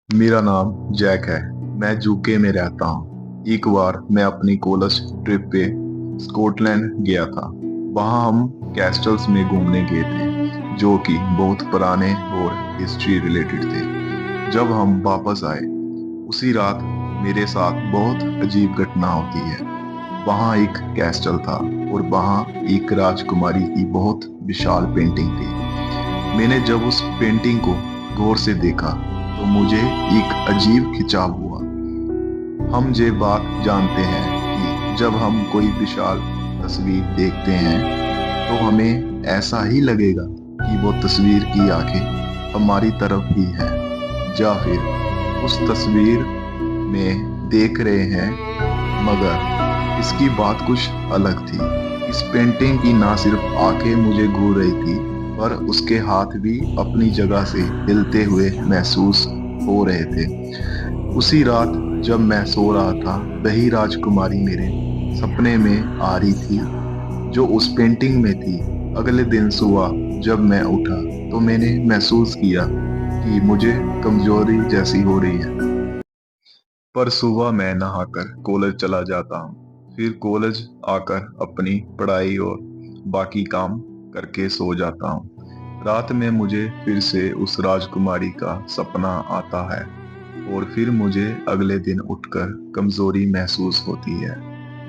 मेरा नाम जैक है। मैं यूके में रहता हूँ। एक बार मैं अपनी कॉलेज ट्रिप पे स्कॉटलैंड गया था। वहाँ हम कैस्टल्स में घूमने गए थे जो कि बहुत पुराने और हिस्ट्री रिलेटेड थे। जब हम वापस आए उसी रात मेरे साथ बहुत अजीब घटना होती है। वहाँ एक कैस्टल था और वहाँ एक राजकुमारी की बहुत विशाल पेंटिंग थी। मैंने जब उस पेंटिंग को गौर से देखा तो मुझे एक अजीब खिंचाव हुआ। हम ये बात जानते हैं कि जब हम कोई विशाल तस्वीर देखते हैं तो हमें ऐसा ही लगेगा कि वो तस्वीर की आंखें हमारी तरफ ही है, या फिर उस तस्वीर में देख रहे हैं। मगर इसकी बात कुछ अलग थी। इस पेंटिंग की ना सिर्फ आंखें मुझे घूर रही थी, पर उसके हाथ भी अपनी जगह से हिलते हुए महसूस हो रहे थे। उसी रात जब मैं सो रहा था, वही राजकुमारी मेरे सपने में आ रही थी जो उस पेंटिंग में थी। अगले दिन सुबह जब मैं उठा तो मैंने महसूस किया कि मुझे कमजोरी जैसी हो रही है। पर सुबह मैं नहाकर कॉलेज चला जाता हूँ, फिर कॉलेज आकर अपनी पढ़ाई और बाकी काम करके सो जाता हूँ। रात में मुझे फिर से उस राजकुमारी का सपना आता है और फिर मुझे अगले दिन उठकर कमजोरी महसूस होती है।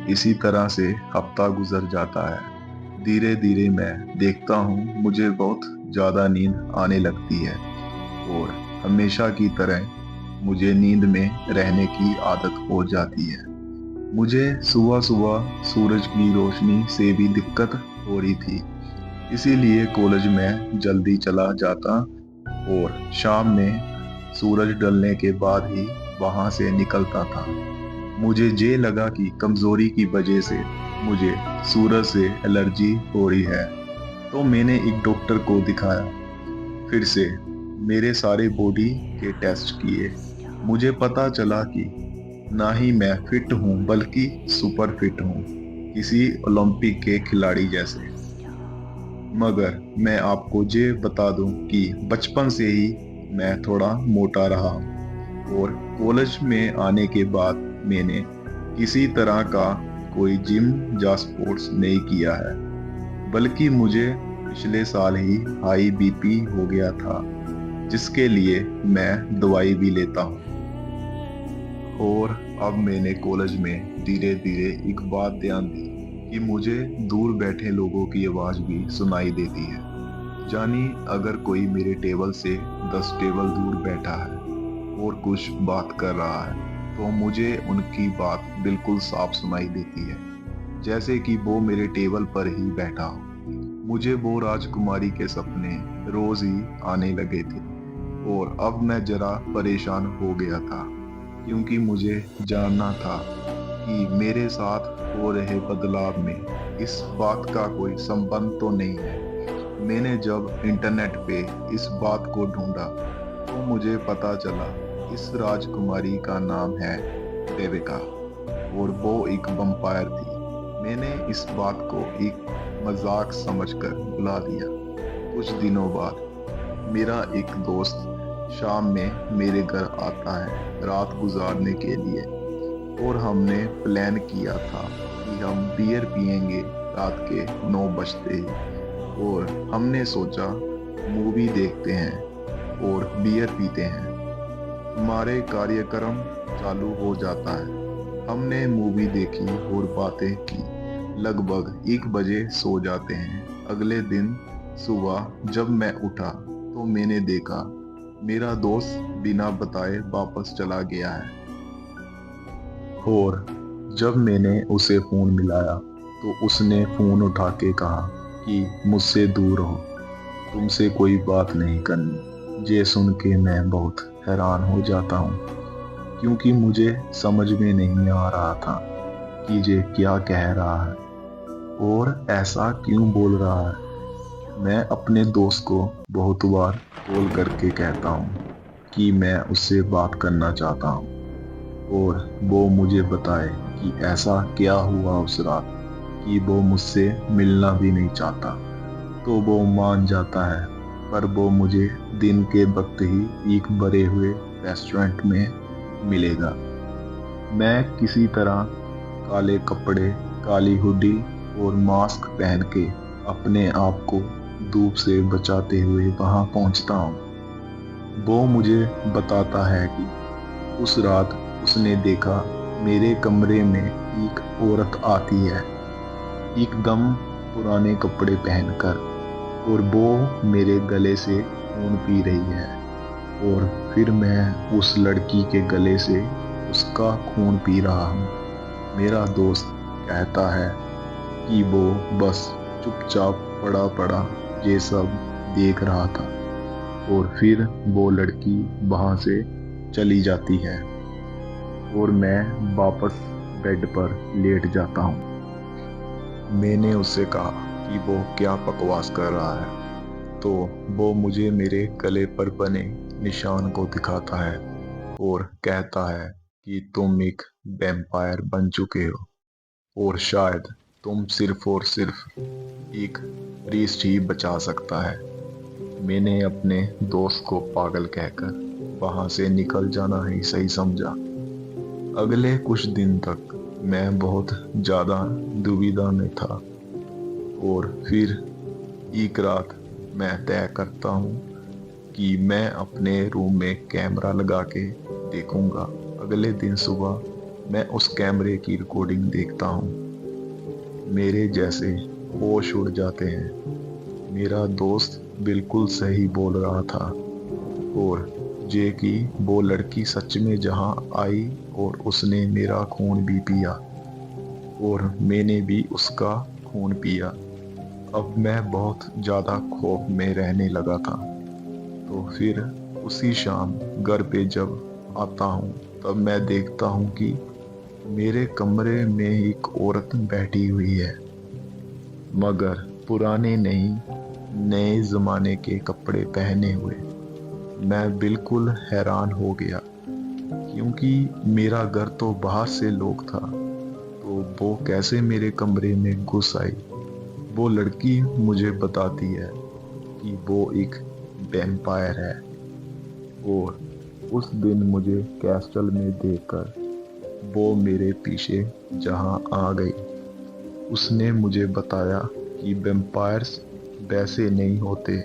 इसी तरह से हफ्ता गुजर जाता है। धीरे धीरे मैं देखता हूँ मुझे बहुत ज्यादा नींद आने लगती है और हमेशा की तरह मुझे नींद में रहने की आदत हो जाती है। मुझे सुबह सुबह सूरज की रोशनी से भी दिक्कत हो रही थी, इसीलिए कॉलेज में जल्दी चला जाता और शाम में सूरज ढलने के बाद ही वहां से निकलता था। मुझे ये लगा कि कमजोरी की वजह से मुझे सूरज से एलर्जी हो रही है, तो मैंने एक डॉक्टर को दिखाया। फिर से मेरे सारे बॉडी के टेस्ट किए। मुझे पता चला कि ना ही मैं फिट हूँ बल्कि सुपर फिट हूँ, किसी ओलंपिक के खिलाड़ी जैसे। मगर मैं आपको ये बता दूं कि बचपन से ही मैं थोड़ा मोटा रहा हूँ और कॉलेज में आने के बाद मैंने किसी तरह का कोई जिम या स्पोर्ट्स नहीं किया है, बल्कि मुझे पिछले साल ही हाई बीपी हो गया था जिसके लिए मैं दवाई भी लेता हूँ। और अब मैंने कॉलेज में धीरे धीरे एक बात ध्यान दी कि मुझे दूर बैठे लोगों की आवाज भी सुनाई देती है। जानी अगर कोई मेरे टेबल से 10 टेबल दूर बैठा है और कुछ बात कर रहा है तो मुझे उनकी बात बिल्कुल साफ सुनाई देती है, जैसे कि वो मेरे टेबल पर ही बैठा हो। मुझे वो राजकुमारी के सपने रोज ही आने लगे थे और अब मैं जरा परेशान हो गया था, क्योंकि मुझे जानना था कि मेरे साथ हो रहे बदलाव में इस बात का कोई संबंध तो नहीं है। मैंने जब इंटरनेट पे इस बात को ढूंढा तो मुझे पता चला इस राजकुमारी का नाम है रेबेका और वो एक वंपायर थी। मैंने इस बात को एक मजाक समझकर बुला दिया। कुछ दिनों बाद मेरा एक दोस्त शाम में मेरे घर आता है रात गुजारने के लिए, और हमने प्लान किया था कि हम बियर पियेंगे रात के 9 बजते ही। और हमने सोचा मूवी देखते हैं और बियर पीते हैं। हमारे कार्यक्रम चालू हो जाता है। हमने मूवी देखी और बातें की। लगभग 1 बजे सो जाते हैं। अगले दिन सुबह जब मैं उठा तो मैंने देखा मेरा दोस्त बिना बताए वापस चला गया है। और जब मैंने उसे फोन मिलाया तो उसने फोन उठा के कहा कि मुझसे दूर रहो, तुमसे कोई बात नहीं करनी। ये सुन के मैं बहुत हैरान हो जाता हूँ, क्योंकि मुझे समझ में नहीं आ रहा था कि ये क्या कह रहा है और ऐसा क्यों बोल रहा है। मैं अपने दोस्त को बहुत बार कॉल करके कहता हूँ कि मैं उससे बात करना चाहता हूँ और वो मुझे बताए कि ऐसा क्या हुआ उस रात कि वो मुझसे मिलना भी नहीं चाहता। तो वो मान जाता है, पर वो मुझे दिन के वक्त ही एक मरे हुए रेस्टोरेंट में मिलेगा। मैं किसी तरह काले कपड़े, काली हुडी और मास्क पहन के अपने आप को धूप से बचाते हुए वहां पहुंचता हूँ। वो मुझे बताता है कि उस रात उसने देखा मेरे कमरे में एक औरत आती है, एकदम पुराने कपड़े पहनकर, और वो मेरे गले से खून पी रही है। और फिर मैं उस लड़की के गले से उसका खून पी रहा हूँ। मेरा दोस्त कहता है कि वो बस चुपचाप पड़ा पड़ा ये सब देख रहा था, और फिर वो लड़की वहां से चली जाती है और मैं वापस बेड पर लेट जाता हूँ। मैंने उससे कहा कि वो क्या बकवास कर रहा है, तो वो मुझे मेरे गले पर बने निशान को दिखाता है और कहता है कि तुम एक वैम्पायर बन चुके हो और शायद तुम सिर्फ और सिर्फ एक प्रीस्ट ही बचा सकता है। मैंने अपने दोस्त को पागल कहकर वहां से निकल जाना ही सही समझा। अगले कुछ दिन तक मैं बहुत ज़्यादा दुविधा में था, और फिर एक रात मैं तय करता हूँ कि मैं अपने रूम में कैमरा लगा के देखूंगा। अगले दिन सुबह मैं उस कैमरे की रिकॉर्डिंग देखता हूँ। मेरे जैसे होश उड़ जाते हैं। मेरा दोस्त बिल्कुल सही बोल रहा था, और जे कि वो लड़की सच में जहां आई और उसने मेरा खून भी पिया, और मैंने भी उसका खून पिया। अब मैं बहुत ज़्यादा खौफ में रहने लगा था। तो फिर उसी शाम घर पे जब आता हूँ, तब मैं देखता हूँ कि मेरे कमरे में एक औरत बैठी हुई है, मगर पुराने नहीं, नए ज़माने के कपड़े पहने हुए। मैं बिल्कुल हैरान हो गया, क्योंकि मेरा घर तो बाहर से लोग था, तो वो कैसे मेरे कमरे में घुस आई। वो लड़की मुझे बताती है कि वो एक वैम्पायर है, और उस दिन मुझे कैस्टल में देखकर वो मेरे पीछे जहां आ गई। उसने मुझे बताया कि वैम्पायर्स वैसे नहीं होते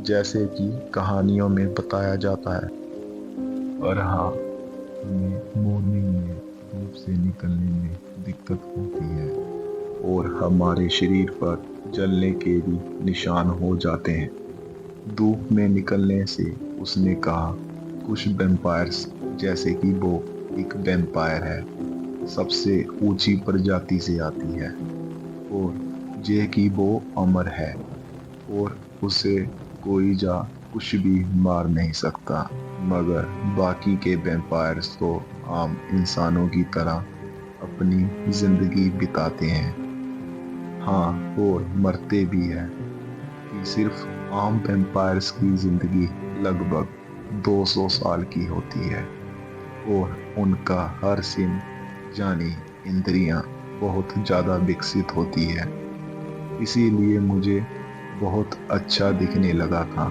जैसे कि कहानियों में बताया जाता है, पर हाँ, हमें मॉर्निंग में धूप से निकलने में दिक्कत होती है और हमारे शरीर पर जलने के भी निशान हो जाते हैं। धूप में निकलने से उसने कहा कुछ वैम्पायर्स, जैसे कि वो एक वैम्पायर है, सबसे ऊंची प्रजाति से आती है, और जे कि वो अमर है और उसे कोई जा कुछ भी मार नहीं सकता। मगर बाकी के वैम्पायर्स तो आम इंसानों की तरह अपनी जिंदगी बिताते हैं, हाँ, और मरते भी हैं। कि सिर्फ आम वैम्पायर्स की जिंदगी लगभग 200 साल की होती है, और उनका हर सिन यानी इंद्रियां बहुत ज़्यादा विकसित होती है। इसीलिए मुझे बहुत अच्छा दिखने लगा था,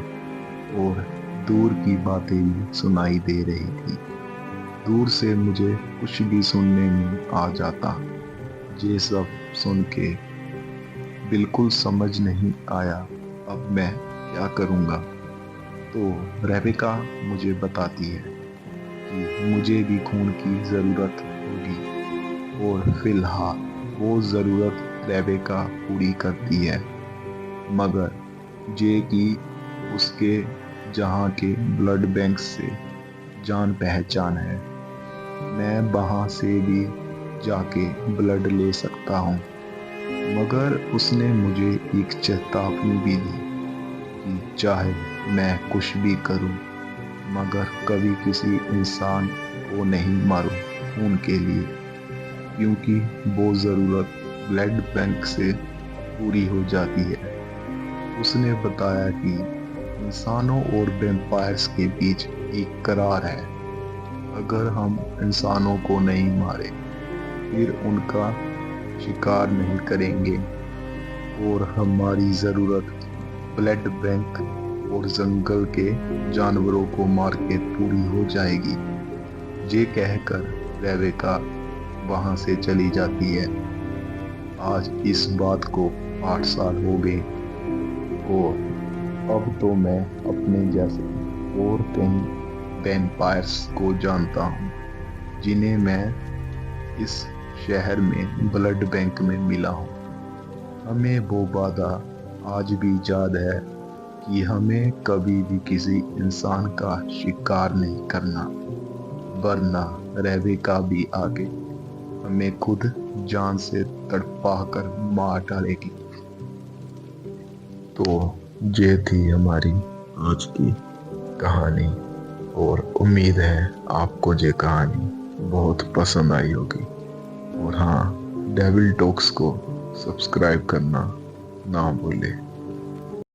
और दूर की बातें भी सुनाई दे रही थी। दूर से मुझे कुछ भी सुनने में आ जाता। ये सब सुन के बिल्कुल समझ नहीं आया अब मैं क्या करूँगा। तो रेबेका मुझे बताती है कि मुझे भी खून की ज़रूरत होगी, और फिलहाल वो ज़रूरत रेबेका पूरी करती है। मगर जे कि उसके जहाँ के ब्लड बैंक से जान पहचान है, मैं वहाँ से भी जाके ब्लड ले सकता हूँ। मगर उसने मुझे एक चेतावनी भी दी कि चाहे मैं कुछ भी करूं, मगर कभी किसी इंसान को नहीं मारूं खून के लिए, क्योंकि वो ज़रूरत ब्लड बैंक से पूरी हो जाती है। उसने बताया कि इंसानों और वैम्पायर्स के बीच एक करार है, अगर हम इंसानों को नहीं मारे, फिर उनका शिकार नहीं करेंगे, और हमारी ज़रूरत ब्लड बैंक और जंगल के जानवरों को मार के पूरी हो जाएगी। ये कहकर रेबेका वहां से चली जाती है। आज इस बात को 8 साल हो गए और अब तो मैं अपने जैसे और कई वैम्पायर्स को जानता हूँ जिन्हें मैं इस शहर में ब्लड बैंक में मिला हूँ। हमें वो वादा आज भी याद है कि हमें कभी भी किसी इंसान का शिकार नहीं करना, वरना रेबेका भी आगे हमें खुद जान से तड़पा कर मार डालेगी। तो ये थी हमारी आज की कहानी और उम्मीद है आपको ये कहानी बहुत पसंद आई होगी। और हाँ, डेविल टॉक्स को सब्सक्राइब करना ना भूले।